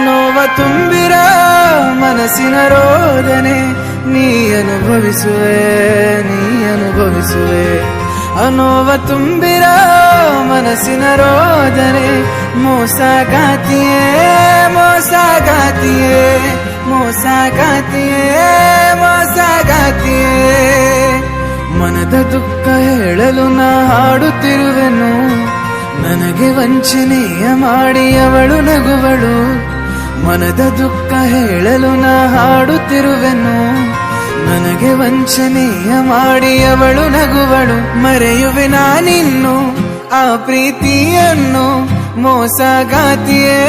ನೋವ ತುಂಬಿರೋ ಮನಸ್ಸಿನ ರೋದನೆ ನೀ ಅನುಭವಿಸುವೆ ನೋವ ತುಂಬಿರೋ ಮನಸ್ಸಿನ ರೋದನೆ ಮೋಸಗಾತಿಯೇ ಮನದ ದುಃಖ ಹೇಳಲು ನಾ ಹಾಡುತ್ತಿರುವೆನು ನನಗೆ ವಂಚನೆಯ ಮಾಡಿ ಅವಳು ನಗುವಳು ಮನದ ದುಃಖ ಹೇಳಲು ನಾ ಹಾಡುತ್ತಿರುವೆನು ನನಗೆ ವಂಚನೆಯ ಮಾಡಿ ಅವಳು ನಗುವಳು ಮರೆಯುವೆ ನಾನಿನ್ನು ಆ ಪ್ರೀತಿಯನ್ನು ಮೋಸಗಾತಿಯೇ